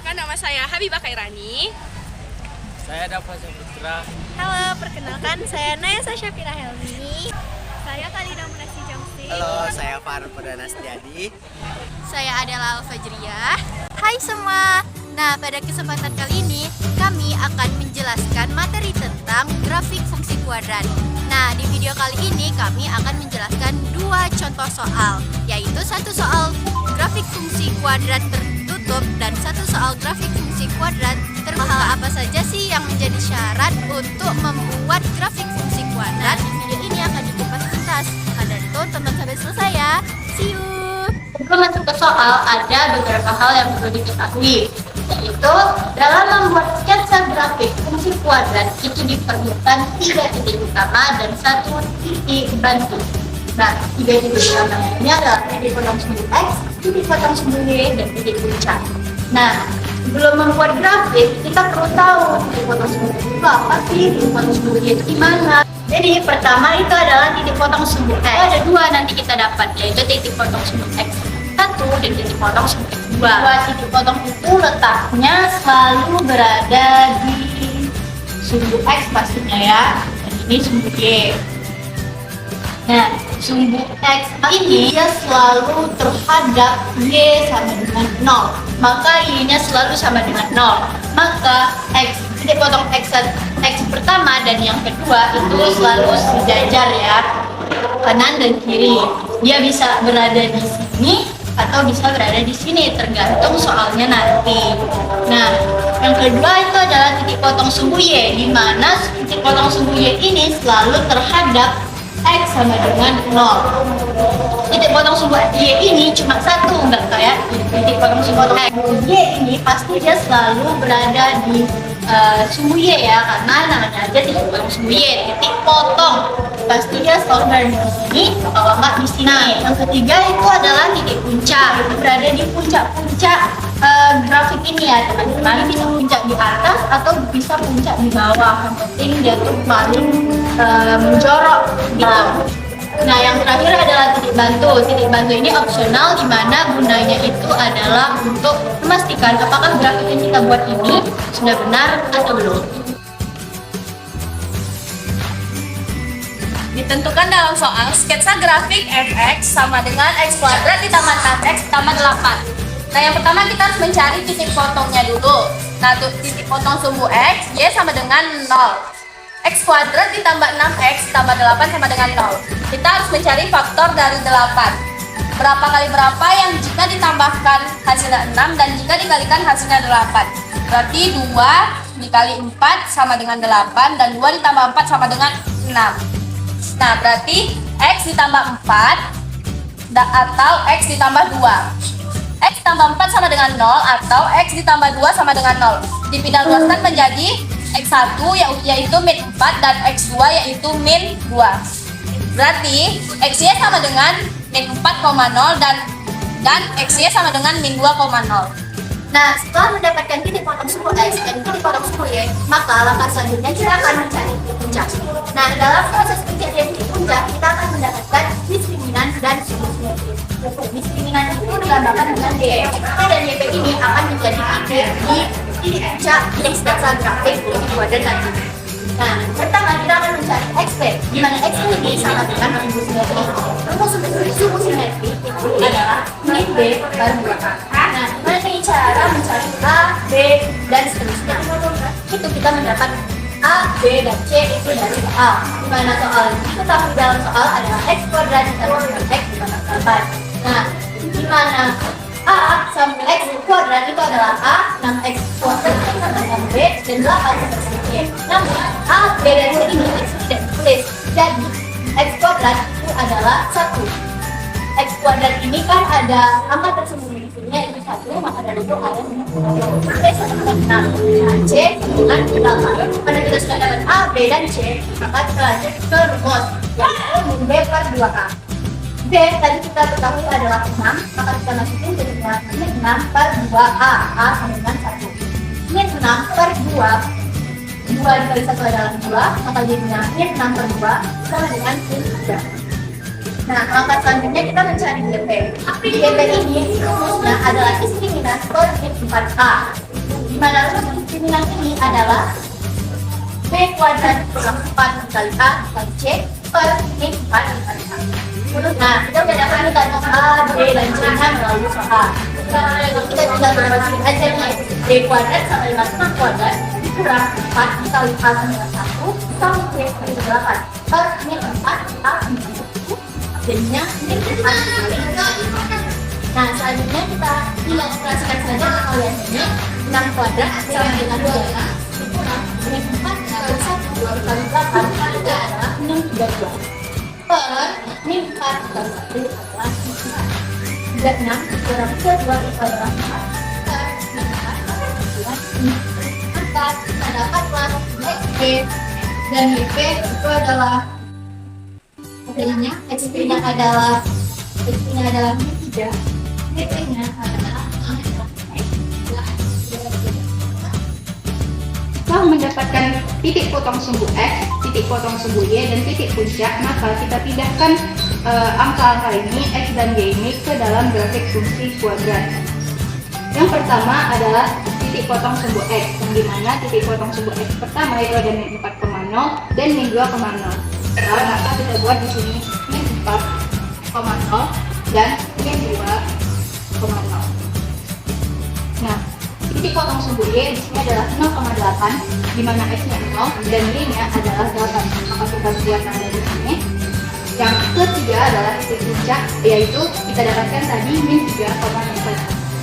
Perkenalkan, nama saya Habibah Khairani. Saya Dava Saputra. Halo, perkenalkan saya Naya Syafira Helmi. Saya Khalida Munasi Jamsi. Halo, saya Farhan Perdana Setiadi. Saya adalah Alfajriyah. Hai semua. Nah, pada kesempatan kali ini kami akan menjelaskan materi tentang grafik fungsi kuadrat. Nah, di video kali ini kami akan menjelaskan dua contoh soal, yaitu satu soal grafik fungsi kuadrat tertutup dan satu soal grafik fungsi kuadrat terbuka. Hal apa saja sih yang menjadi syarat untuk membuat grafik fungsi kuadrat? Di video ini akan dikupas tuntas. Maka dari itu, tonton sampai selesai ya. See you. Sebelum masuk ke soal, ada beberapa hal yang perlu diketahui, yaitu dalam membuat sketsa grafik fungsi kuadrat itu diperlukan 3 titik utama dan 1 titik bantu. Nah, 3 titik utama ini adalah titik potong sumbu X, titik potong sumbu Y, dan titik puncak. Nah, sebelum membuat grafik, kita perlu tahu titik potong sumbu itu apa sih, titik potong sumbu Y itu di mana. Jadi pertama itu adalah titik potong sumbu X. Ada 2 nanti kita dapat, yaitu titik potong sumbu X1 dan titik potong sumbu X2. Titik potong itu letaknya selalu berada di sumbu X pastinya ya. Dan ini sumbu Y. Nah, sumbu X ini dia selalu terhadap Y sama dengan 0. Maka Y-nya selalu sama dengan 0. Maka titik potong X pertama dan yang kedua itu selalu sejajar ya, kanan dan kiri. Dia bisa berada di sini atau bisa berada di sini, tergantung soalnya nanti. Nah, yang kedua itu adalah titik potong sumbu Y, di mana titik potong sumbu Y ini selalu terhadap X sama dengan 0. Titik potong sumbu Y ini cuma satu, enggak kayak titik potong sumbu X. Y ini pasti dia selalu berada di sumbu Y ya, karena namanya aja titik potong sumbu Y, titik potong. Pasti dia selalu berada di sini, kalau nggak di sini. Nah, yang ketiga itu adalah titik puncak, berada di puncak-puncak grafik ini ya teman-teman. Bisa puncak di atas atau bisa puncak di bawah. Yang penting dia tuh paling menjorok gitu. Nah, yang terakhir adalah titik bantu. Titik bantu ini opsional, di mana gunanya itu adalah untuk memastikan apakah grafik yang kita buat ini sudah benar atau belum. Ditentukan dalam soal sketsa grafik fx sama dengan x kuadrat ditambah 6x ditambah 8. Nah, yang pertama kita harus mencari titik potongnya dulu. Nah, titik potong sumbu x, y sama dengan 0. X kuadrat ditambah 6x ditambah 8 sama dengan 0. Kita harus mencari faktor dari 8. Berapa kali berapa yang jika ditambahkan hasilnya 6 dan jika dikalikan hasilnya 8. Berarti 2 dikali 4 sama dengan 8 dan 2 ditambah 4 sama dengan 6. Nah, berarti X ditambah 4 atau X ditambah 2. X tambah 4 sama dengan 0 atau X ditambah 2 sama dengan 0. Dipindah luaskan menjadi X1 yaitu min 4 dan X2 yaitu min 2. Berarti XY sama dengan min 4,0 dan XY sama dengan min 2,0. Nah, setelah mendapatkan titik potong sumbu X dan titik potong sumbu Y, maka langkah selanjutnya kita akan mencari titik puncak. Nah, dalam proses pencarian titik puncak, kita akan mendapatkan diskriminan dan sumbu. Diskriminan itu digambarkan dengan D. Dan YP ini akan menjadi titik di titik puncak di sketsa grafik fungsi kuadrat nanti. Nah, pertama kita akan mencari XP, di mana X ini sama dengan sumbu simetri. Untuk sumbu simetri itu adalah min B per 2A. Nah, bagaimana cara mencari A, B, dan seterusnya? Itu kita mendapat A, B, dan C itu dari A. Di mana soal diketahui dalam soal adalah X kuadrat ditambah X ditambah 8. Nah, di mana A sama X kuadrat itu adalah A, 6X kuadrat sama dengan B, dan 8 sama dengan C. Namun, A, B, dan C ini X tidak ditulis. Jadi, X kuadrat itu adalah 1. X kuadrat ini kan ada angka tersembunyi di sini yaitu 1, maka dari itu A yang B sama dengan 6. C dengan 8. Pada kita sudah dapat A, B, dan C, maka kita lanjut ke rumus yaitu min B per 2A. B tadi kita ketahui adalah 6, maka kita masukin jadi min 6 per 2A. A sama dengan 1. Min 6 per 2 dikali 1 adalah 2, maka jadinya min 6 per 2 sama dengan min 3. Nah, langkah selanjutnya kita mencari YP. YP ini rumusnya adalah diskriminan per min 4A. Di mana rumus diskriminan ini adalah B kuadrat kurang 4 dikali A dikali C per min 4 dikali A. Nah, kita udah dapat nih kantong A, B, dan C-nya melalui soal. Kita tinggal berbagi aja nih. B kuadrat sama dengan 6 kuadrat dikurang 4 dikali A dengan 1 sama C per 8 per min 4 A dengan 1. Jadinya min 4 dikali A. Nah, selanjutnya kita tinggal operasikan saja kaliannya 6 kuadrat sama dengan 2 dikurang min 4 dikali 1 dikali 8 adalah min 32 per min 4 dikali 1 adalah 6 dikurang 2 adalah 4 per min 4 adalah 4. Kita dapatlah XP dan YP itu adalah hasilnya XP-nya adalah min 3, YP-nya adalah Setelah mendapatkan titik potong sumbu X, titik potong sumbu Y, dan titik puncak, maka kita pindahkan angka-angka ini, X dan Y ini, ke dalam grafik fungsi kuadrat. Yang pertama adalah titik potong sumbu X, yang dimana titik potong sumbu X pertama itu ada min 4,0 dan min 2,0. Maka kita buat di sini min 4,0 dan min 2,0. Nah, titik potong sumbu Y di sini adalah 0,8, di mana X-nya 0 dan Y-nya adalah 8. Maka kita buat ada di sini. Yang ketiga adalah titik puncak, yaitu kita dapatkan tadi min 3,4.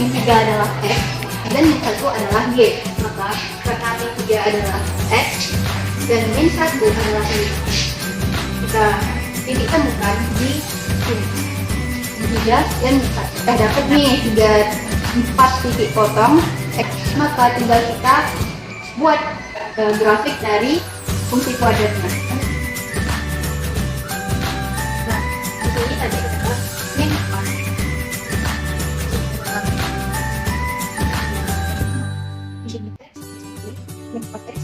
Min 3 adalah X dan min 1 adalah Y. Maka karena min 3 adalah X dan min 1 adalah Y, kita titik temukan di sini. Min 3 dan min 1. Kita dapat nih 4 titik potong X, maka tinggal kita buat grafik dari fungsi kuadratnya. Nah, di sini tadi adalah min 4. Min 4X.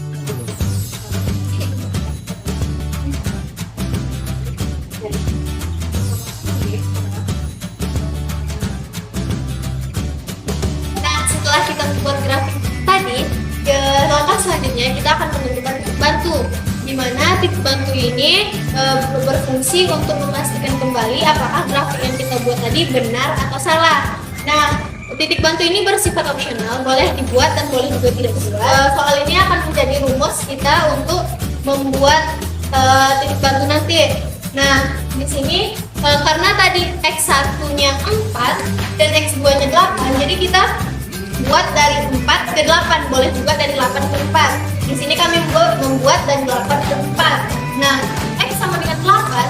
Setelah kita membuat grafik tadi, langkah selanjutnya kita akan menentukan titik bantu, di mana titik bantu ini berfungsi untuk memastikan kembali apakah grafik yang kita buat tadi benar atau salah. Nah, titik bantu ini bersifat opsional, boleh dibuat dan boleh juga tidak dibuat. Soal ini akan menjadi rumus kita untuk membuat titik bantu nanti. Nah, di sini karena tadi X1-nya 4 dan X2-nya 8, jadi kita buat dari 4 ke 8, boleh juga dari 8 ke 4. Di sini kami membuat dari 8 ke 4. Nah, X sama dengan 8.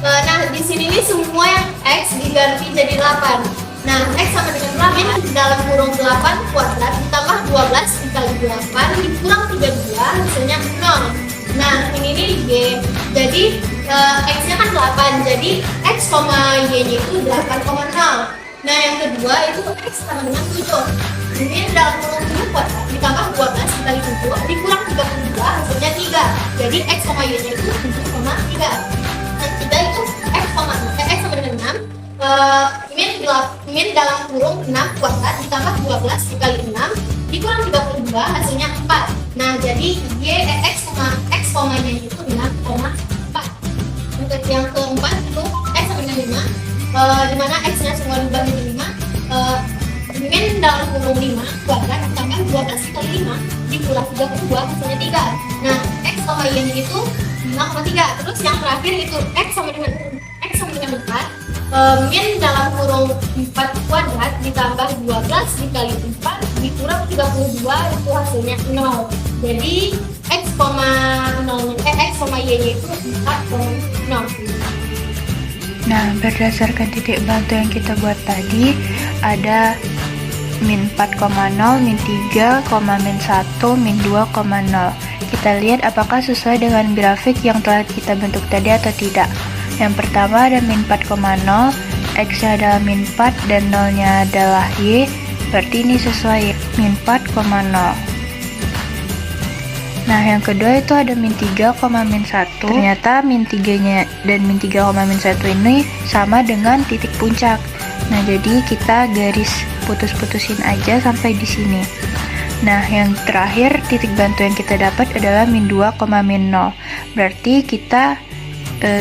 Nah, di sini ini semua yang X diganti jadi 8. Nah, X sama dengan 8 dalam kurung 8 kuadrat ditambah 12 dikali 8 dikurang 32, hasilnya 0. Nah, ini Y. Jadi, X-nya kan 8, jadi X, Y-nya itu 8,0. Nah, yang kedua itu X sama dengan 7. Ini dalam kurung 7 kuadrat ditambah 12 dikali 7 dikurang 32, hasilnya 3. Jadi X sama Y-nya itu 7,3. Dan kita itu X sama dengan 6. Min dalam kurung 6 kuadrat ditambah 12 dikali 6 dikurang 32, hasilnya 4. Nah, jadi X, Y-nya itu 6,4. Untuk yang keempat itu X sama dengan 5, dimana X-nya semua dibagi jadi 5. Min dalam kurung 5 kuadrat ditambah 12 kali 5 dikurang 32, hasilnya 3. Nah, X sama Y-nya itu 5,3. Terus yang terakhir itu X sama dengan 4. Min dalam kurung 4 kuadrat ditambah 12 dikali 4 dikurang 32, itu hasilnya 0. Jadi X sama Y-nya itu 4,0. Nah, berdasarkan titik bantu yang kita buat tadi, ada min 4,0, min 3, min 1, min 2,0. Kita lihat apakah sesuai dengan grafik yang telah kita bentuk tadi atau tidak. Yang pertama ada min 4,0, X-nya adalah min 4 dan 0-nya adalah Y, berarti ini sesuai min 4,0. Nah, yang kedua itu ada min 3, min 1. Ternyata min 3-nya dan min 3, min 1 ini sama dengan titik puncak. Nah, jadi kita garis putus-putusin aja sampai di sini. Nah, yang terakhir titik bantu yang kita dapat adalah min 2, min 0. Berarti kita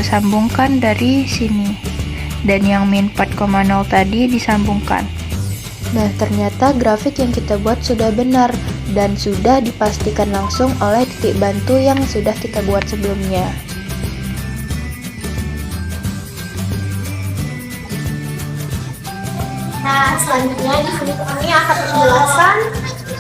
sambungkan dari sini. Dan yang min 4,0 tadi disambungkan. Nah, ternyata grafik yang kita buat sudah benar dan sudah dipastikan langsung oleh titik bantu yang sudah kita buat sebelumnya. Nah, selanjutnya di sini kami akan menjelaskan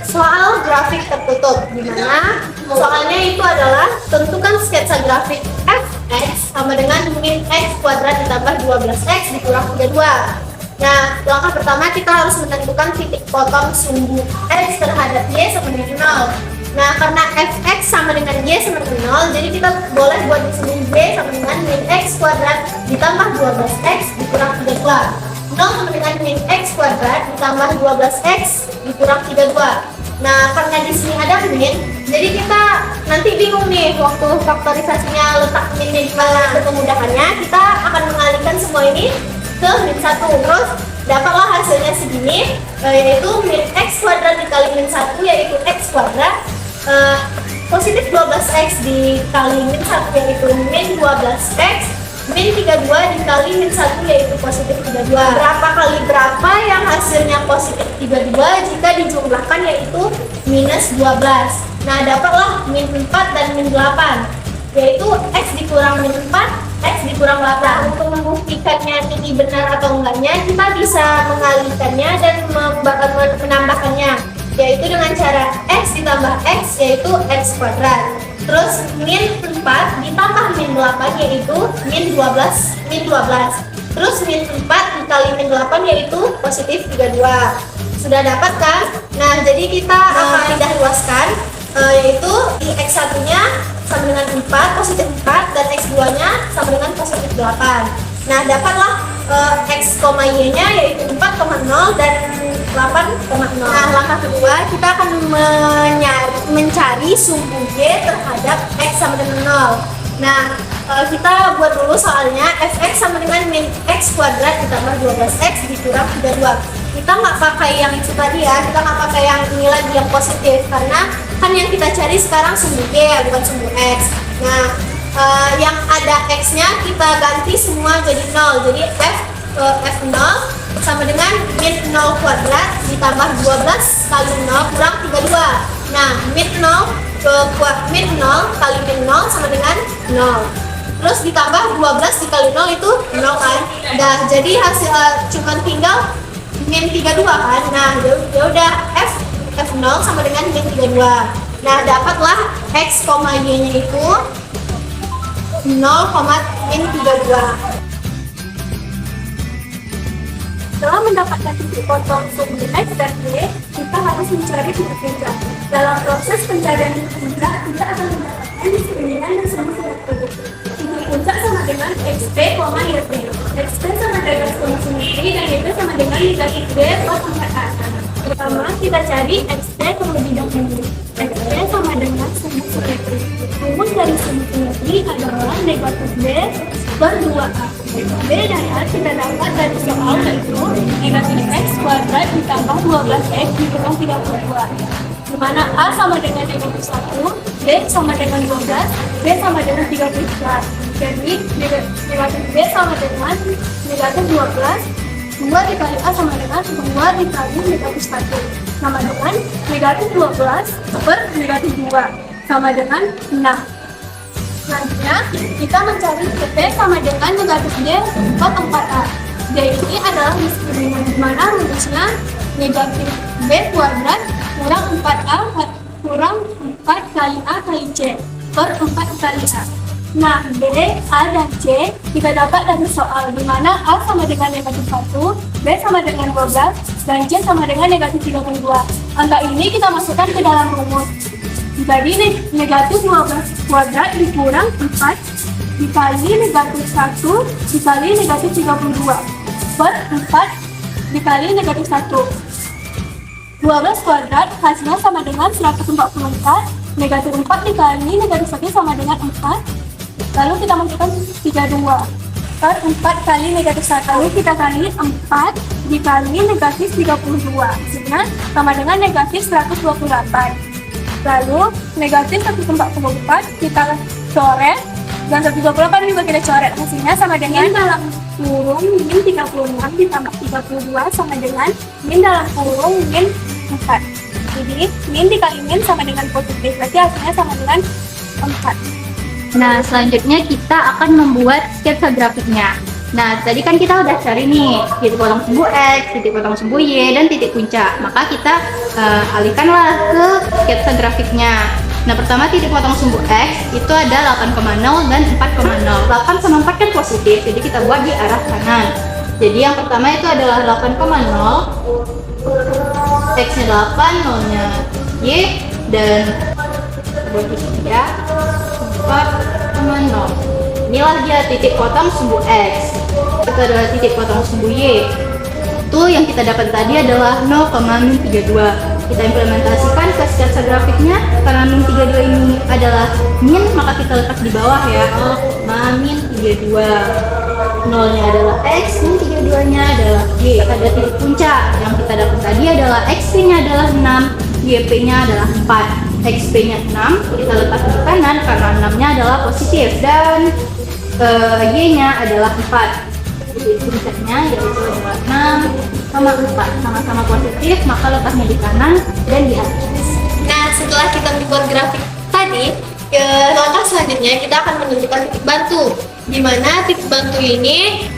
soal grafik tertutup, di mana soalnya itu adalah tentukan sketsa grafik fx sama dengan min x kuadrat ditambah 12x dikurang 32. Nah, langkah pertama kita harus menentukan titik potong sumbu x terhadap y sama dengan 0. Nah, karena fx sama dengan y sama dengan 0, jadi kita boleh buat di sini y sama dengan min x kuadrat ditambah 12x dikurang 32. 0 sama dengan min x kuadrat ditambah 12x dikurang 32. Nah, karena di sini ada min, jadi kita nanti bingung nih waktu faktorisasinya letak min di mana. Untuk kemudahannya, kita akan mengalihkan semua ini ke min 1. Terus dapatlah hasilnya segini, yaitu min x kuadrat dikali min 1 yaitu x kuadrat, positif 12x dikali min 1 yaitu min 12x, min 32 dikali min 1 yaitu positif 32. Berapa kali berapa yang hasilnya positif 32 jika dijumlahkan yaitu minus 12. Nah, dapatlah min 4 dan min 8, yaitu x dikurang min 4, x dikurang 8. Untuk membuktikannya ini benar atau enggaknya, kita bisa mengalihkannya dan menambahkannya, yaitu dengan cara x ditambah x yaitu x kuadrat. Terus min 4 ditambah min 8 yaitu min 12. Terus min 4 dikali min 8 yaitu positif 32. Sudah dapat kan? Nah, jadi kita akan pindah luaskan, yaitu di x1 nya sama dengan 4, positif 4, dan x2 nya sama dengan positif 8. Nah, dapatlah x, y nya yaitu 4,0 dan 8,0. Nah, langkah kedua kita akan mencari sumbu y terhadap x sama dengan 0. Nah, kita buat dulu soalnya fx sama dengan min x kuadrat ditambah 12x dikurang 32. Kita nggak pakai yang itu tadi ya, kita nggak pakai yang ini lagi yang positif, karena kan yang kita cari sekarang sumbu y bukan sumbu x. Nah, yang ada x nya kita ganti semua jadi 0, jadi f0 sama dengan min 0 kuadrat ditambah 12 kali 0 kurang 32. Nah, min 0 kali min 0 sama dengan 0. Terus ditambah 12 dikali 0 itu 0 kan. Nah, jadi hasil cuma tinggal min 32 kan. Nah, ya udah f0 sama dengan min 32. Nah, dapatlah x, y nya itu 0, min 32. Setelah mendapatkan titik potong sumbu x dan y, kita harus mencari titik puncak. Dalam proses pencarian titik puncak, kita akan mendapatkan diskriminan dan sumbu titik puncak sama dengan xp, yp. xp sama dengan sumbu y dan yp sama dengan negatif b per 4a. Pertama, kita cari xp terlebih dahulu. xp sama dengan sumbu simetri. Rumus dari sumbu simetri adalah negatif b per 2a. B dan A kita dapat dari soal yaitu negatif x kuadrat ditambah 12x dikurang 32, di mana A sama dengan negatif 1, B sama dengan 12, B sama dengan 32. Jadi negatif B sama dengan negatif 12, 2 dikali A sama dengan 2 dikali negatif 1, sama dengan negatif 12 per negatif 2, sama dengan 6. Selanjutnya, kita mencari P sama dengan negatif D per 4A. D ini adalah diskriminan, di mana rumusnya negatif B kuadrat kurang 4A kurang 4 kali A kali C per 4 kali A. Nah, B, A, dan C kita dapat dari soal, di mana A sama dengan negatif 1, B sama dengan 12, dan C sama dengan negatif 32. Angka ini kita masukkan ke dalam rumus. Jadi negatif 12 kuadrat dikurang 4 dikali negatif 1 dikali negatif 32 per 4 dikali negatif 1. 12 kuadrat hasilnya sama dengan 144, negatif 4 dikali negatif 1 sama dengan 4. Lalu kita masukkan 32. faktor 4 kali negatif 1. Lalu kita kali 4 dikali negatif 32. Hasilnya sama dengan negatif 128. Lalu negatif 144 kita coret dan 128 juga kita coret. Hasilnya sama dengan dalam kurung min 36 ditambah 32 sama dengan min dalam kurung min 4. Jadi min dikali min sama dengan positif, berarti hasilnya sama dengan 4. Nah, selanjutnya kita akan membuat sketsa grafiknya. Nah, tadi kan kita udah cari nih titik potong sumbu X, titik potong sumbu Y, dan titik puncak. Maka kita alihkanlah ke sketsa grafiknya. Nah, pertama titik potong sumbu X itu ada 8,0 dan 4,0. 8 sama 4 kan positif, jadi kita buat di arah kanan. Jadi yang pertama itu adalah 8,0, X-nya 8, 0-nya Y, dan buat di sini ya, 4,0. Inilah dia titik potong sumbu X. Itu adalah titik potong sumbu Y. Itu yang kita dapat tadi adalah 0,32. Kita implementasikan ke sketsa grafiknya. Karena min 32 ini adalah min, maka kita letak di bawah ya. min 32. 0-nya adalah X, min 32-nya adalah Y. Ada titik puncak. Yang kita dapat tadi adalah XP-nya adalah 6, YP-nya adalah 4. XP-nya 6, kita letak di kanan karena 6-nya adalah positif, dan Y-nya adalah 4. Jadi puncaknya yaitu adalah 6 sama 4, sama-sama positif, maka letaknya di kanan dan di atas. Nah, setelah kita membuat grafik tadi, langkah selanjutnya kita akan menentukan titik bantu, di mana titik bantu ini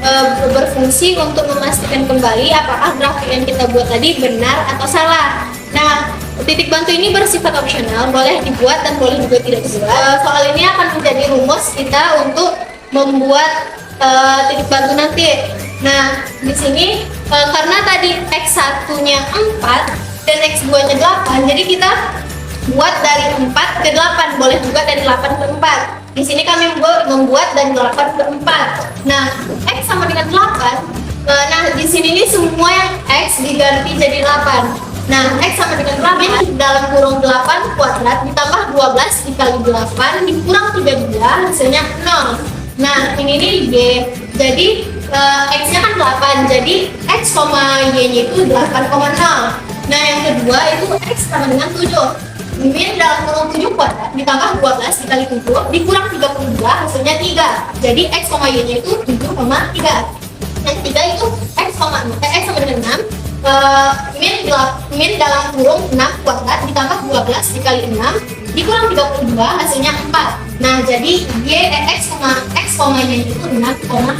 berfungsi untuk memastikan kembali apakah grafik yang kita buat tadi benar atau salah. Nah, titik bantu ini bersifat opsional, boleh dibuat dan boleh juga tidak dibuat. Soal ini akan menjadi rumus kita untuk membuat titik bantu nanti. Nah, di sini karena tadi X1-nya 4 dan X2-nya 8, jadi kita buat dari 4 ke 8, boleh juga dari 8 ke 4. Di sini kami membuat dari 8 ke 4. Nah, X sama dengan 8. Nah, di sini ini semua yang X diganti jadi 8. Nah, X sama dengan 8 dalam kurung 8 kuadrat ditambah 12 dikali 8 dikurang 32, hasilnya 0. Nah, ini nih Y. Jadi X-nya kan 8, jadi X, Y-nya itu 8,0. Nah, yang kedua itu X sama dengan 7. Min dalam kurung 7 kuadrat ditambah 12 dikali 7 dikurang 32, hasilnya 3. Jadi X, Y-nya itu 7,3. Yang ketiga itu X sama dengan 6. Min dalam kurung 6 kuadrat ditambah 12 dikali 6 dikurang 32, hasilnya 4. Nah, jadi X, Y-nya itu 6,4.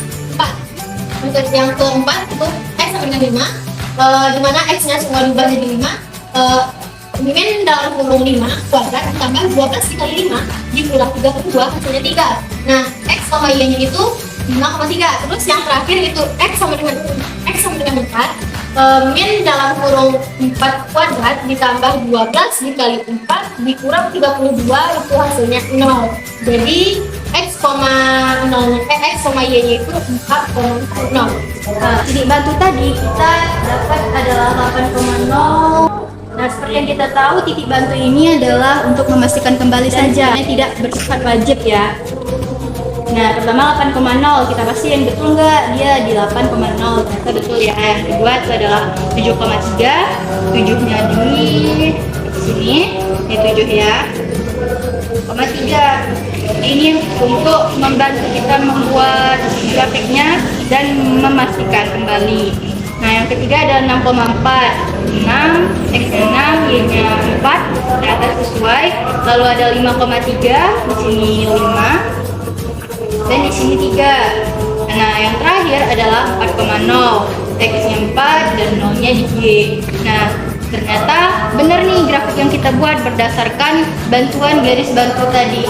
Untuk yang keempat itu X sama dengan 5, dimana X-nya semua diubah jadi 5. Min dalam kurung 5 kuadrat ditambah 12 dikali 5 dikurang 32, hasilnya 3. Nah, X sama Y-nya itu 5,3. Terus yang terakhir itu X sama dengan 4. Min dalam kurung 4 kuadrat ditambah 12 dikali 4 dikurang 32, itu hasilnya 0. Jadi X, Y-nya itu 4,0. Titik bantu tadi kita dapat adalah 8,0. Nah, seperti yang kita tahu, titik bantu ini adalah untuk memastikan kembali saja, tidak bersifat wajib ya. Nah, pertama 8,0, kita pastiin betul nggak dia di 8,0, ternyata betul ya. Yang kedua itu adalah 7,3, 7-nya di sini, ini 7 ya, 0,3. Ini untuk membantu kita membuat grafiknya dan memastikan kembali. Nah, yang ketiga ada 6,4, 6, X-nya 6, Y-nya 4, ternyata sesuai. Lalu ada 5,3, di sini 5. Dan di sini 3. Nah, yang terakhir adalah 4,0, X-nya 4 dan 0-nya di Y. Nah, ternyata benar nih grafik yang kita buat berdasarkan bantuan garis bantu tadi.